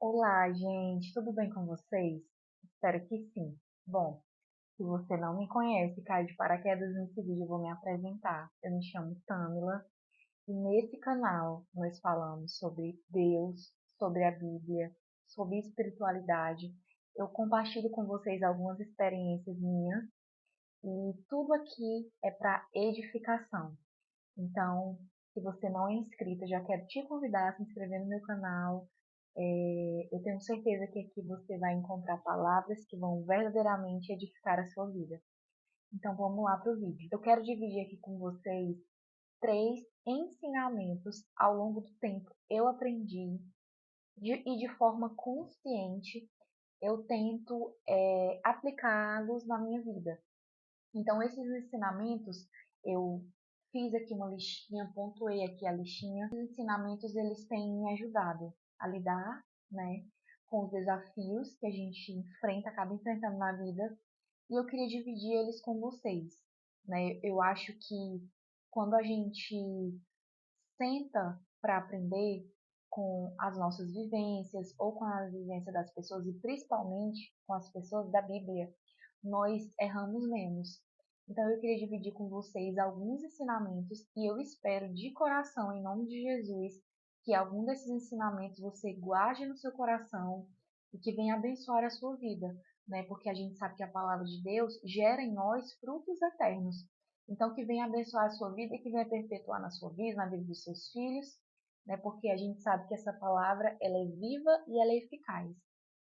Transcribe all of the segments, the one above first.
Olá, gente, tudo bem com vocês? Espero que sim. Bom, se você não me conhece, caiu de paraquedas nesse vídeo, eu vou me apresentar. Eu me chamo Tâmila e nesse canal nós falamos sobre Deus, sobre a Bíblia, sobre espiritualidade. Eu compartilho com vocês algumas experiências minhas e tudo aqui é para edificação. Então, se você não é inscrito, eu já quero te convidar a se inscrever no meu canal. Eu tenho certeza que aqui você vai encontrar palavras que vão verdadeiramente edificar a sua vida. Então, vamos lá para o vídeo. Eu quero dividir aqui com vocês três ensinamentos ao longo do tempo eu aprendi e de forma consciente eu tento aplicá-los na minha vida. Então, esses ensinamentos, eu fiz aqui uma listinha, pontuei aqui a listinha. Os ensinamentos, eles têm me ajudado a lidar, né, com os desafios que a gente enfrenta, acaba enfrentando na vida. E eu queria dividir eles com vocês, né? Eu acho que quando a gente senta para aprender com as nossas vivências ou com a vivência das pessoas, e principalmente com as pessoas da Bíblia, nós erramos menos. Então eu queria dividir com vocês alguns ensinamentos e eu espero de coração, em nome de Jesus, que algum desses ensinamentos você guarde no seu coração e que venha abençoar a sua vida, né? Porque a gente sabe que a palavra de Deus gera em nós frutos eternos. Então que venha abençoar a sua vida e que venha perpetuar na sua vida, na vida dos seus filhos, né? Porque a gente sabe que essa palavra ela é viva e ela é eficaz.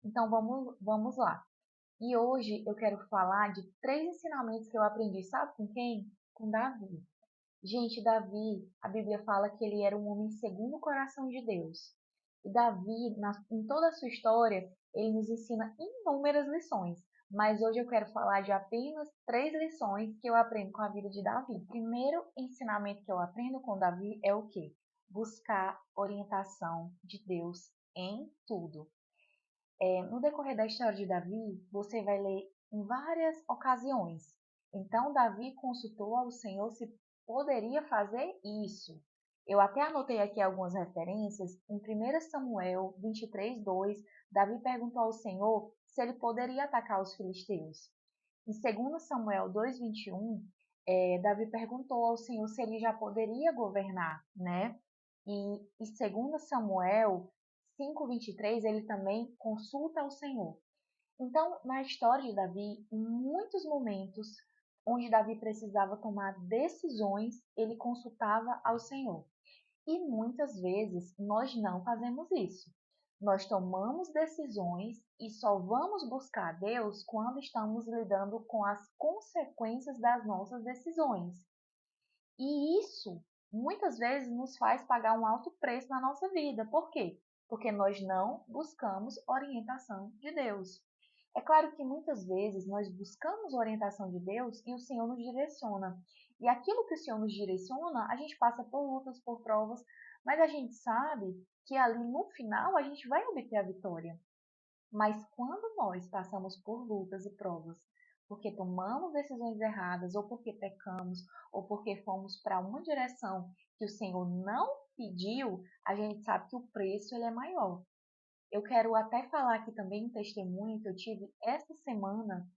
Então vamos lá. E hoje eu quero falar de três ensinamentos que eu aprendi, sabe com quem? Com Davi. Gente, Davi, a Bíblia fala que ele era um homem segundo o coração de Deus. E Davi, em toda a sua história, ele nos ensina inúmeras lições. Mas hoje eu quero falar de apenas três lições que eu aprendo com a vida de Davi. O primeiro ensinamento que eu aprendo com Davi é o quê? Buscar orientação de Deus em tudo. No decorrer da história de Davi, você vai ler em várias ocasiões. Então, Davi consultou ao Senhor se poderia fazer isso. Eu até anotei aqui algumas referências. Em 1 Samuel 23:2, Davi perguntou ao Senhor se ele poderia atacar os filisteus. Em 2 Samuel 2:21, Davi perguntou ao Senhor se ele já poderia governar, né? E em 2 Samuel 5:23, ele também consulta ao Senhor. Então, na história de Davi, em muitos momentos onde Davi precisava tomar decisões, ele consultava ao Senhor. E muitas vezes nós não fazemos isso. Nós tomamos decisões e só vamos buscar Deus quando estamos lidando com as consequências das nossas decisões. E isso muitas vezes nos faz pagar um alto preço na nossa vida. Por quê? Porque nós não buscamos orientação de Deus. É claro que muitas vezes nós buscamos a orientação de Deus e o Senhor nos direciona. E aquilo que o Senhor nos direciona, a gente passa por lutas, por provas, mas a gente sabe que ali no final a gente vai obter a vitória. Mas quando nós passamos por lutas e provas, porque tomamos decisões erradas, ou porque pecamos, ou porque fomos para uma direção que o Senhor não pediu, a gente sabe que o preço ele é maior. Eu quero até falar aqui também um testemunho que eu tive esta semana.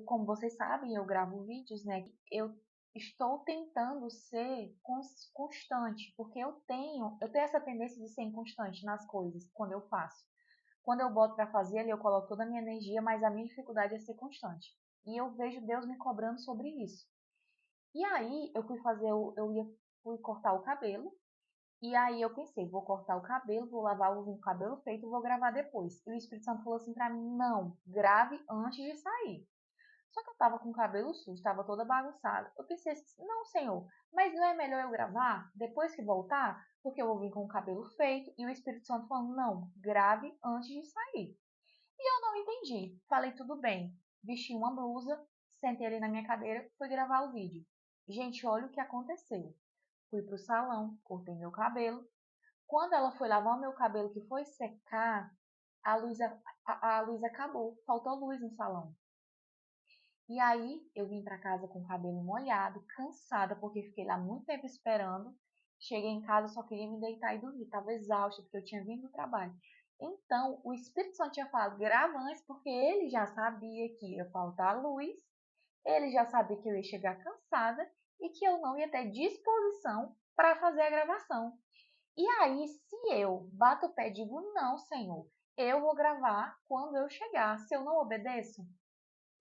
Como vocês sabem, eu gravo vídeos, né? Eu estou tentando ser constante, porque eu tenho essa tendência de ser inconstante nas coisas quando eu faço. Quando eu boto para fazer ali, eu coloco toda a minha energia, mas a minha dificuldade é ser constante. E eu vejo Deus me cobrando sobre isso. E aí eu fui fazer, fui cortar o cabelo. E aí eu pensei, vou cortar o cabelo, vou lavar o cabelo feito, vou gravar depois. E o Espírito Santo falou assim para mim, não, grave antes de sair. Só que eu tava com o cabelo sujo, tava toda bagunçada. Eu pensei assim, não, Senhor, mas não é melhor eu gravar depois que voltar? Porque eu vou vir com o cabelo feito. E o Espírito Santo falando, não, grave antes de sair. E eu não entendi. Falei, tudo bem. Vesti uma blusa, sentei ali na minha cadeira, fui gravar o vídeo. Gente, olha o que aconteceu. Fui pro salão, cortei meu cabelo. Quando ela foi lavar o meu cabelo, que foi secar, a luz acabou. Faltou luz no salão. E aí eu vim para casa com o cabelo molhado, cansada, porque fiquei lá muito tempo esperando. Cheguei em casa, só queria me deitar e dormir. Estava exausta, porque eu tinha vindo do trabalho. Então, o Espírito Santo tinha falado, grava antes, porque ele já sabia que ia faltar luz, ele já sabia que eu ia chegar cansada e que eu não ia ter disposição para fazer a gravação. E aí, se eu bato o pé e digo, não, Senhor, eu vou gravar quando eu chegar. Se eu não obedeço,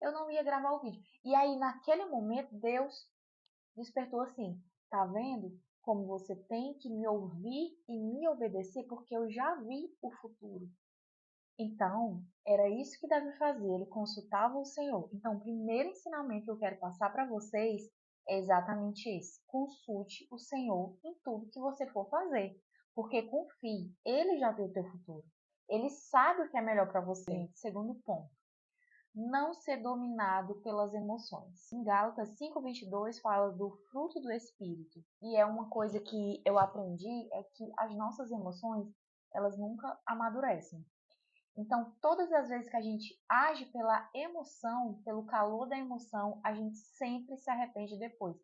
eu não ia gravar o vídeo. E aí, naquele momento, Deus despertou assim, tá vendo como você tem que me ouvir e me obedecer, porque eu já vi o futuro. Então, era isso que Davi fazia, ele consultava o Senhor. Então, o primeiro ensinamento que eu quero passar para vocês é exatamente esse. Consulte o Senhor em tudo que você for fazer, porque confie, ele já viu o teu futuro. Ele sabe o que é melhor para você. Segundo ponto, não ser dominado pelas emoções. Em Gálatas 5:22 fala do fruto do Espírito. E é uma coisa que eu aprendi, é que as nossas emoções, elas nunca amadurecem. Então, todas as vezes que a gente age pela emoção, pelo calor da emoção, a gente sempre se arrepende depois.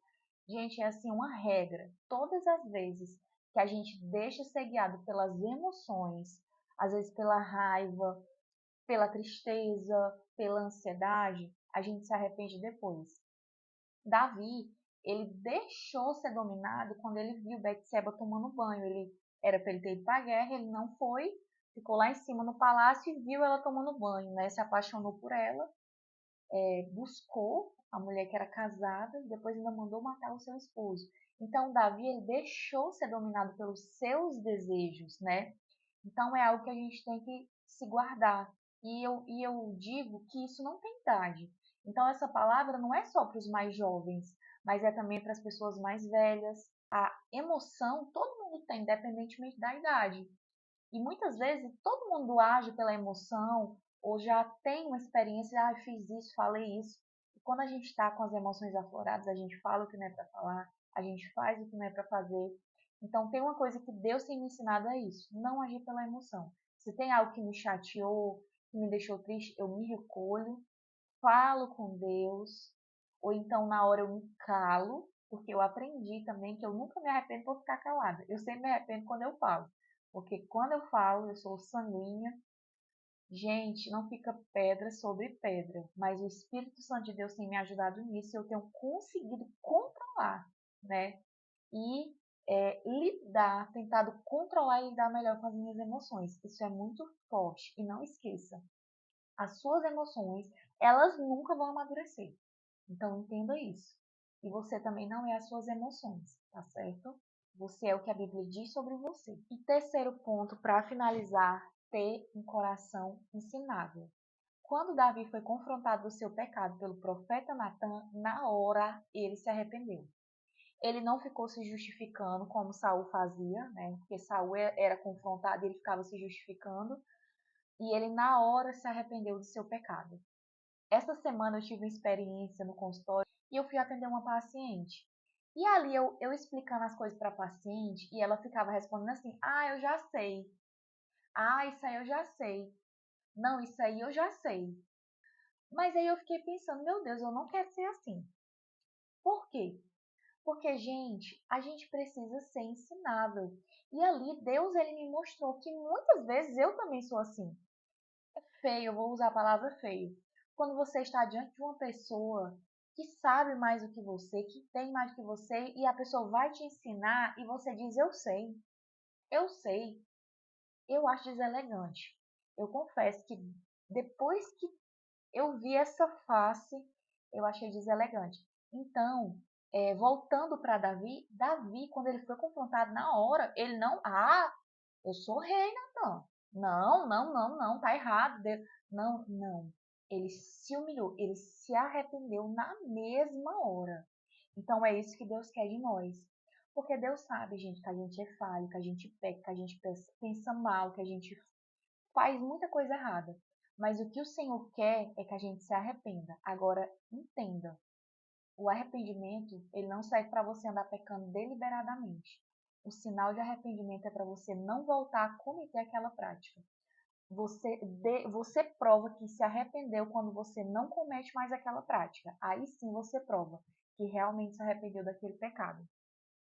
Gente, é assim uma regra. Todas as vezes que a gente deixa ser guiado pelas emoções, às vezes pela raiva, pela tristeza, pela ansiedade, a gente se arrepende depois. Davi, ele deixou ser dominado quando ele viu Betseba tomando banho. Ele era para ele ter ido para a guerra, ele não foi, ficou lá em cima no palácio e viu ela tomando banho, né? Se apaixonou por ela, buscou a mulher que era casada e depois ainda mandou matar o seu esposo. Então Davi, ele deixou ser dominado pelos seus desejos, né? Então é algo que a gente tem que se guardar. E eu digo que isso não tem idade. Então essa palavra não é só para os mais jovens, mas é também para as pessoas mais velhas. A emoção todo mundo tem, independentemente da idade. E muitas vezes todo mundo age pela emoção ou já tem uma experiência, fiz isso, falei isso. E quando a gente está com as emoções afloradas, a gente fala o que não é para falar, a gente faz o que não é para fazer. Então tem uma coisa que Deus tem me ensinado é isso, não agir pela emoção. Se tem algo que me chateou, que me deixou triste, eu me recolho, falo com Deus, ou então na hora eu me calo, porque eu aprendi também que eu nunca me arrependo por ficar calada. Eu sempre me arrependo quando eu falo. Porque quando eu falo, eu sou sanguínea. Gente, não fica pedra sobre pedra, mas o Espírito Santo de Deus tem me ajudado nisso e eu tenho conseguido controlar, né? E lidar, tentado controlar e lidar melhor com as minhas emoções. Isso é muito forte. E não esqueça, as suas emoções, elas nunca vão amadurecer. Então entenda isso. E você também não é as suas emoções, tá certo? Você é o que a Bíblia diz sobre você. E terceiro ponto, para finalizar, ter um coração ensinável. Quando Davi foi confrontado do seu pecado pelo profeta Natan, na hora ele se arrependeu. Ele não ficou se justificando como Saul fazia, né? Porque Saul era confrontado e ele ficava se justificando. E ele na hora se arrependeu do seu pecado. Essa semana eu tive uma experiência no consultório e eu fui atender uma paciente. E ali eu explicando as coisas para a paciente e ela ficava respondendo assim: eu já sei. Isso aí eu já sei. Não, isso aí eu já sei. Mas aí eu fiquei pensando: meu Deus, eu não quero ser assim. Por quê? Porque, gente, a gente precisa ser ensinável. E ali Deus ele me mostrou que muitas vezes eu também sou assim. É feio, eu vou usar a palavra feio. Quando você está diante de uma pessoa que sabe mais do que você, que tem mais do que você, e a pessoa vai te ensinar e você diz, eu sei, eu sei. Eu acho deselegante. Eu confesso que depois que eu vi essa face, eu achei deselegante. Então, voltando para Davi, Davi, quando ele foi confrontado na hora, ele não, eu sou rei, Natan. Não, não, não, não, tá errado. Não, não. Ele se humilhou, ele se arrependeu na mesma hora. Então é isso que Deus quer de nós. Porque Deus sabe, gente, que a gente é falho, que a gente peca, que a gente pensa mal, que a gente faz muita coisa errada. Mas o que o Senhor quer é que a gente se arrependa. Agora, entenda, o arrependimento, ele não serve para você andar pecando deliberadamente. O sinal de arrependimento é para você não voltar a cometer aquela prática. Você prova que se arrependeu quando você não comete mais aquela prática. Aí sim você prova que realmente se arrependeu daquele pecado.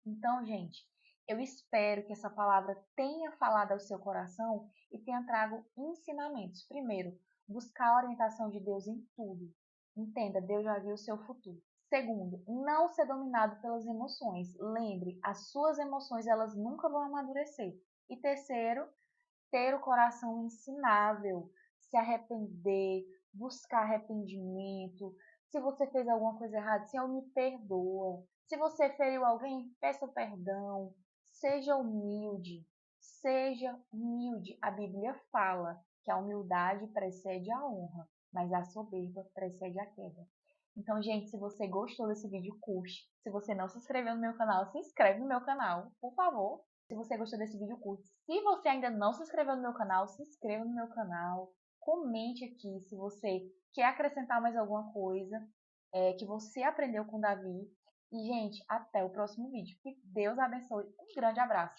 Então, gente, Eu espero que essa palavra tenha falado ao seu coração e tenha trago ensinamentos. Primeiro, buscar a orientação de Deus em tudo. Entenda, Deus já viu o seu futuro. Segundo, não ser dominado pelas emoções. Lembre, as suas emoções elas nunca vão amadurecer. E terceiro, ter o coração ensinável, se arrepender, buscar arrependimento. Se você fez alguma coisa errada, Senhor, me perdoa. Se você feriu alguém, peça perdão. Seja humilde. Seja humilde. A Bíblia fala que a humildade precede a honra, mas a soberba precede a queda. Então, gente, se você gostou desse vídeo, curte. Se você não se inscreveu no meu canal, se inscreve no meu canal, por favor. Se você gostou desse vídeo, curte. Se você ainda não se inscreveu no meu canal, se inscreva no meu canal. Comente aqui se você quer acrescentar mais alguma coisa que você aprendeu com o Davi. E, gente, até o próximo vídeo. Que Deus abençoe. Um grande abraço.